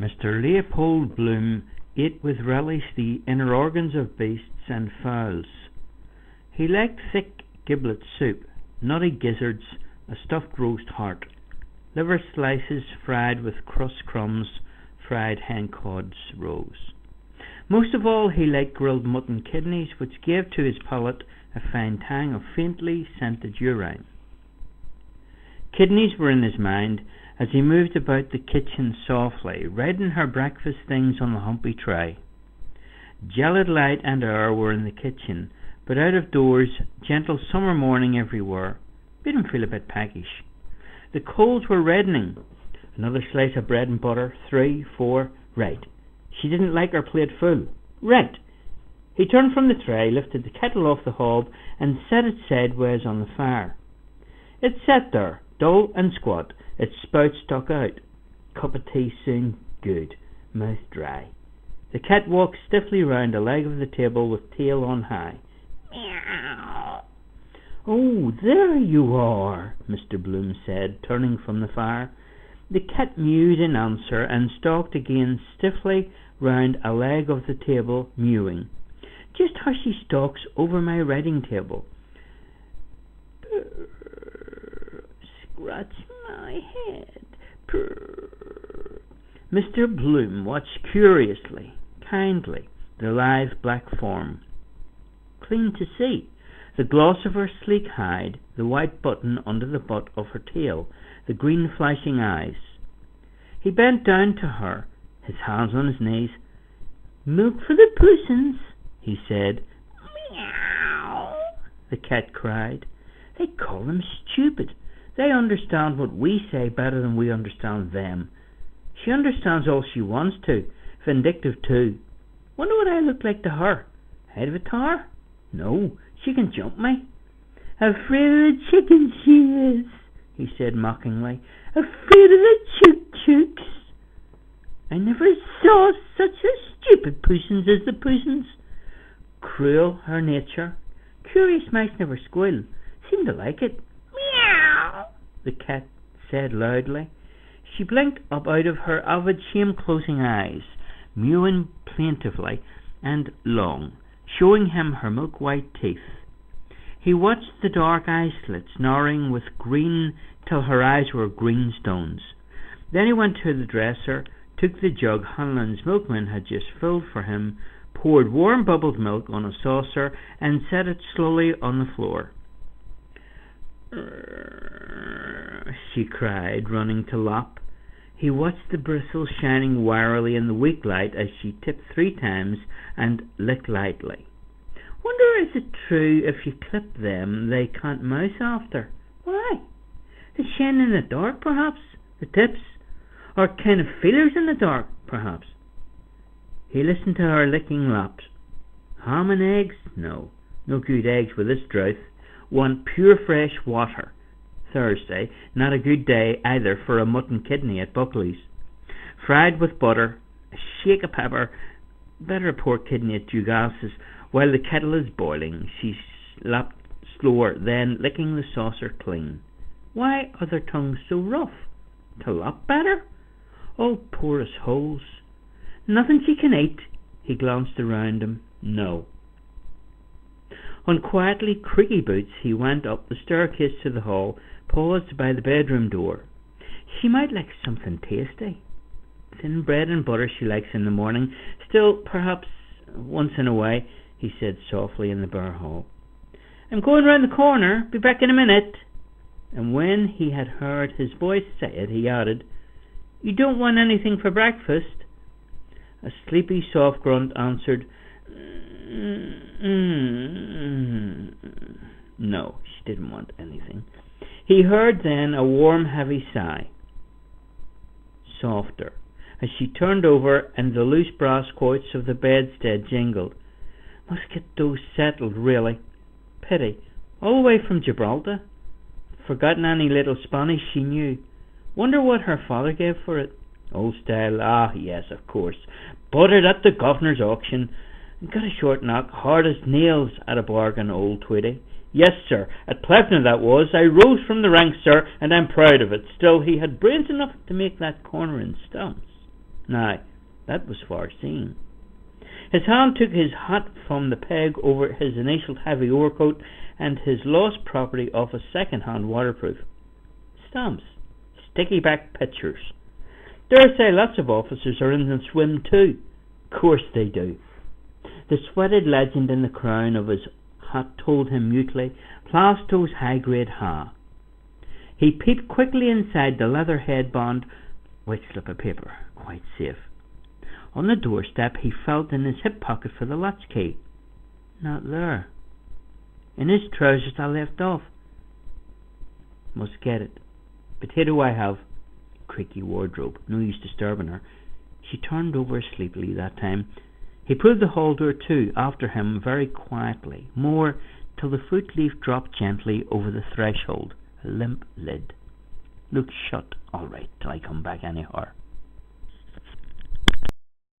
Mr. Leopold Bloom ate with relish the inner organs of beasts and fowls. He liked thick giblet soup, nutty gizzards, a stuffed roast heart, liver slices fried with crust crumbs, fried hencods roes. Most of all he liked grilled mutton kidneys, which gave to his palate a fine tang of faintly scented urine. Kidneys were in his mind as he moved about the kitchen softly, reading her breakfast things on the humpy tray. Gelid light and air were in the kitchen, but out of doors, gentle summer morning everywhere made him feel a bit peckish. The coals were reddening. Another slice of bread and butter, 3, 4, right. She didn't like her plate full. Right. He turned from the tray, lifted the kettle off the hob, and set it sideways on the fire. It sat there, dull and squat, its spout stuck out. Cup of tea soon, good. Mouth dry. The cat walked stiffly round a leg of the table with tail on high. Meow. Oh, there you are, Mr. Bloom said, turning from the fire. The cat mewed in answer and stalked again stiffly round a leg of the table, mewing. Just how she stalks over my writing table. Purr, scratch my head. Purr. Mr. Bloom watched curiously, kindly, the lithe black form. Clean to see. The gloss of her sleek hide, the white button under the butt of her tail, the green flashing eyes. He bent down to her, his hands on his knees. Milk for the pussins, he said. Meow, the cat cried. They call them stupid. They understand what we say better than we understand them. She understands all she wants to, vindictive too. Wonder what I look like to her. Head of a tar? No, she can jump me. Afraid of the chicken she is, he said mockingly. Afraid of the chooks. I never saw such a stupid pussins as the pussins. Cruel, her nature. Curious mice never squeal. Seem to like it. Meow, the cat said loudly. She blinked up out of her avid, shame-closing eyes, mewing plaintively and long, showing him her milk-white teeth. He watched the dark eye slits narrowing with green till her eyes were green stones. Then he went to the dresser, took the jug Hanlon's milkman had just filled for him, poured warm bubbled milk on a saucer, and set it slowly on the floor. She cried, running to lap. He watched the bristles shining warily in the weak light as she tipped 3 times and licked lightly. Wonder is it true if you clip them they can't mouse after? Why? They shine in the dark, perhaps, the tips, or kind of feelers in the dark, perhaps. He listened to her licking laps. Ham and eggs? No good eggs with this drought. Want pure fresh water. Thursday, not a good day either for a mutton kidney at Buckley's. Fried with butter, a shake of pepper, better a pork kidney at Dugas's. While the kettle is boiling, she lapped slower, then licking the saucer clean. Why are their tongues so rough? To lap better? All porous holes. Nothing she can eat. He glanced around him. No. On quietly creaky boots he went up the staircase to the hall, paused by the bedroom door. She might like something tasty. Thin bread and butter she likes in the morning. Still, perhaps once in a way, he said softly in the bare hall. I'm going round the corner. Be back in a minute. And when he had heard his voice say it, he added, You don't want anything for breakfast? A sleepy, soft grunt answered, No, she didn't want anything. He heard then a warm, heavy sigh. Softer, as she turned over and the loose brass quoits of the bedstead jingled. Must get those settled, really. Pity. All the way from Gibraltar. Forgotten any little Spanish she knew. Wonder what her father gave for it. Old style. Ah, yes, of course. Bought it at the governor's auction. Got a short knock, hard as nails at a bargain, old Tweedy. Yes, sir, at Plevna that was. I rose from the ranks, sir, and I'm proud of it. Still, he had brains enough to make that corner in stumps. Now, that was foreseen. His hand took his hat from the peg over his initial heavy overcoat and his lost property off a second-hand waterproof. Stamps. Sticky-back pictures. Dare say lots of officers are in the swim too. Of course they do. The sweated legend in the crown of his hat told him mutely, Plasto's high-grade ha. He peeped quickly inside the leather headband. White slip of paper. Quite safe. On the doorstep he felt in his hip pocket for the latchkey. Not there. In his trousers I left off. Must get it. Potato I have. Creaky wardrobe. No use disturbing her. She turned over sleepily that time. He pulled the hall door to after him very quietly, more till the fruit leaf dropped gently over the threshold, a limp lid. Look shut, all right, till I come back anyhow.